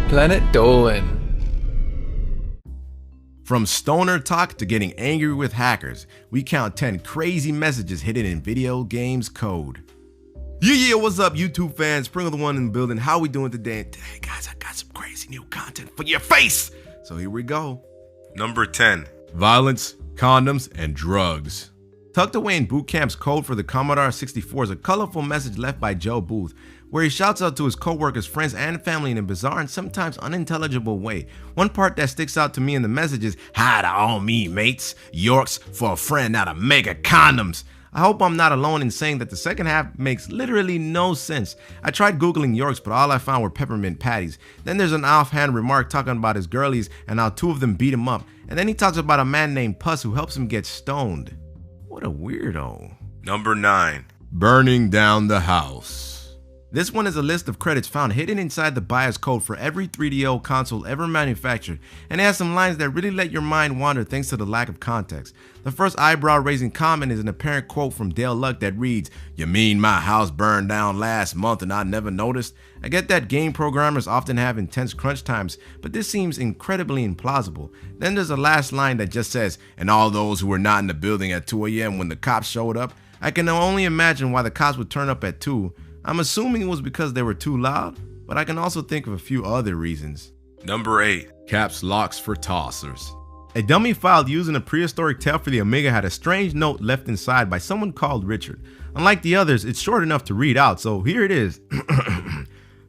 Planet Dolan. From stoner talk to getting angry with hackers, we count 10 crazy messages hidden in video games code. Yeah, what's up YouTube fans? Sprinkle the one in the building. How we doing today? And today, guys, I got some crazy new content for your face. So here we go. Number 10. Violence, condoms, and drugs. Tucked away in boot camp's code for the Commodore 64 is a colorful message left by Joe Booth, where he shouts out to his co-workers, friends, and family in a bizarre and sometimes unintelligible way. One part that sticks out to me in the message is, "Hi to all me mates, Yorks for a friend out of mega condoms." I hope I'm not alone in saying that the second half makes literally no sense. I tried googling Yorks, but all I found were peppermint patties. Then there's an offhand remark talking about his girlies and how 2 of them beat him up. And then he talks about a man named Puss who helps him get stoned. What a weirdo. Number 9. Burning down the house. This one is a list of credits found hidden inside the BIOS code for every 3DO console ever manufactured, and it has some lines that really let your mind wander thanks to the lack of context. The first eyebrow-raising comment is an apparent quote from Dale Luck that reads, "You mean my house burned down last month and I never noticed?" I get that game programmers often have intense crunch times, but this seems incredibly implausible. Then there's a last line that just says, "And all those who were not in the building at 2 a.m. when the cops showed up." I can only imagine why the cops would turn up at 2. I'm assuming it was because they were too loud, but I can also think of a few other reasons. Number 8. Caps locks for tossers. A dummy file using a prehistoric tail for the Amiga had a strange note left inside by someone called Richard. Unlike the others, it's short enough to read out, so here it is.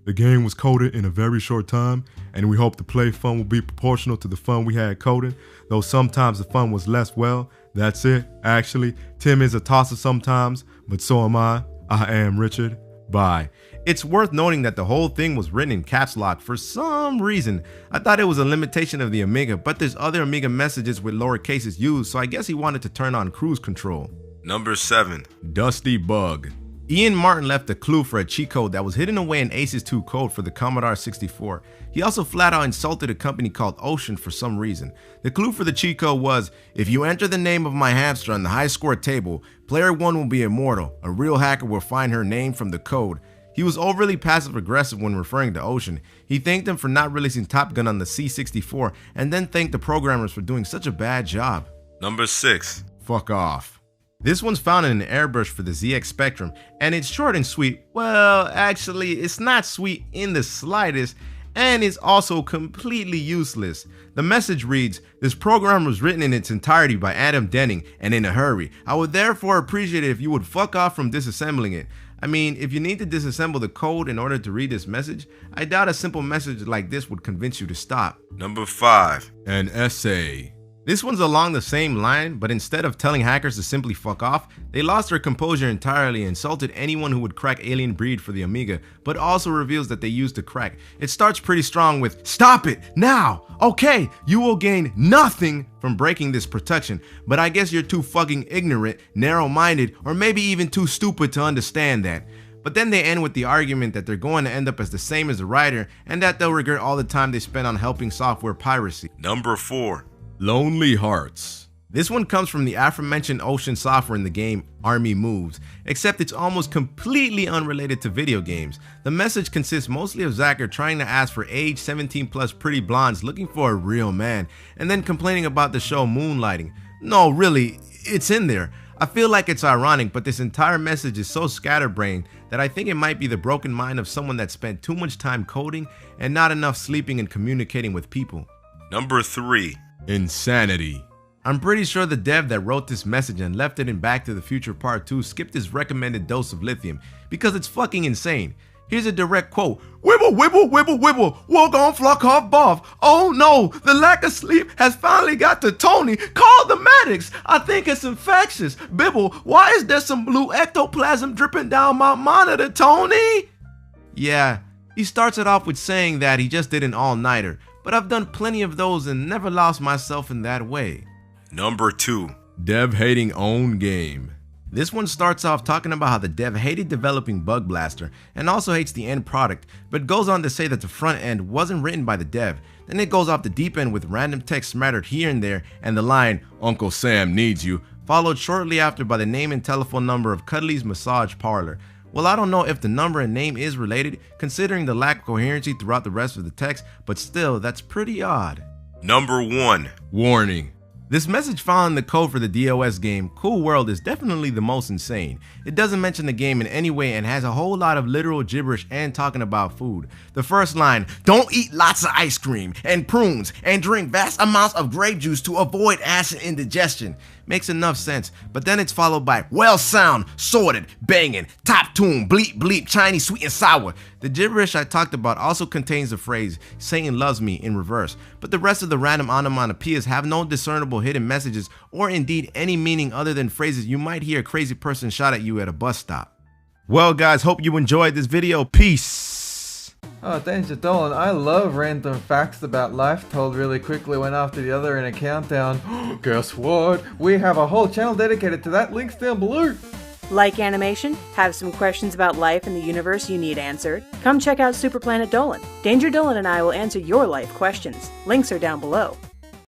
The game was coded in a very short time, and we hope the play fun will be proportional to the fun we had coding, though sometimes the fun was less. Well, that's it. Actually, Tim is a tosser sometimes, but so am I. I am Richard. Bye. It's worth noting that the whole thing was written in caps lock for some reason. I thought it was a limitation of the Amiga, but there's other Amiga messages with lower cases used, so I guess he wanted to turn on cruise control. Number 7. Dusty Bug. Ian Martin left a clue for a cheat code that was hidden away in Aces 2 code for the Commodore 64. He also flat out insulted a company called Ocean for some reason. The clue for the cheat code was, "If you enter the name of my hamster on the high score table, player 1 will be immortal. A real hacker will find her name from the code." He was overly passive aggressive when referring to Ocean. He thanked them for not releasing Top Gun on the C64 and then thanked the programmers for doing such a bad job. Number 6. Fuck off. This one's found in an airbrush for the ZX Spectrum, and it's short and sweet. Well, actually, it's not sweet in the slightest, and it's also completely useless. The message reads, "This program was written in its entirety by Adam Denning, and in a hurry. I would therefore appreciate it if you would fuck off from disassembling it." I mean, if you need to disassemble the code in order to read this message, I doubt a simple message like this would convince you to stop. Number 5. An essay. This one's along the same line, but instead of telling hackers to simply fuck off, they lost their composure entirely and insulted anyone who would crack Alien Breed for the Amiga, but also reveals that they used the crack. It starts pretty strong with, "Stop it, now! Okay, you will gain nothing from breaking this protection, but I guess you're too fucking ignorant, narrow-minded, or maybe even too stupid to understand that." But then they end with the argument that they're going to end up as the same as the writer, and that they'll regret all the time they spent on helping software piracy. Number 4. Lonely Hearts. This one comes from the aforementioned Ocean software in the game Army Moves, except it's almost completely unrelated to video games. The message consists mostly of Zacher trying to ask for age 17 plus pretty blondes looking for a real man, and then complaining about the show Moonlighting. No, really, it's in there. I feel like it's ironic, but this entire message is so scatterbrained that I think it might be the broken mind of someone that spent too much time coding and not enough sleeping and communicating with people. Number 3. Insanity. I'm pretty sure the dev that wrote this message and left it in Back to the Future Part 2 skipped his recommended dose of lithium because it's fucking insane. Here's a direct quote. "Wibble, wibble, wibble, wibble, walk on, flock off, boff. Oh no, the lack of sleep has finally got to Tony. Call the medics. I think it's infectious. Bibble, why is there some blue ectoplasm dripping down my monitor, Tony?" Yeah, he starts it off with saying that he just did an all-nighter, but I've done plenty of those and never lost myself in that way. Number 2. Dev hating own game. This one starts off talking about how the dev hated developing Bug Blaster and also hates the end product, but goes on to say that the front end wasn't written by the dev. Then it goes off the deep end with random text smattered here and there and the line, "Uncle Sam needs you," followed shortly after by the name and telephone number of Cuddly's Massage Parlor. Well, I don't know if the number and name is related, considering the lack of coherency throughout the rest of the text, but still, that's pretty odd. Number 1. Warning. This message found in the code for the DOS game Cool World is definitely the most insane. It doesn't mention the game in any way and has a whole lot of literal gibberish and talking about food. The first line, don't eat lots of ice cream and prunes and drink vast amounts of grape juice to avoid acid indigestion, makes enough sense, but then it's followed by well sound, sorted, banging, top tune, bleep bleep, Chinese sweet and sour. The gibberish I talked about also contains the phrase Satan loves me in reverse, but the rest of the random onomatopoeias have no discernible hidden messages or indeed any meaning other than phrases you might hear a crazy person shout at you at a bus stop. Well guys, hope you enjoyed this video. Peace! Oh, Danger Dolan, I love random facts about life told really quickly one after the other in a countdown. Guess what? We have a whole channel dedicated to that, links down below. Like animation? Have some questions about life and the universe you need answered? Come check out Super Planet Dolan. Danger Dolan and I will answer your life questions. Links are down below.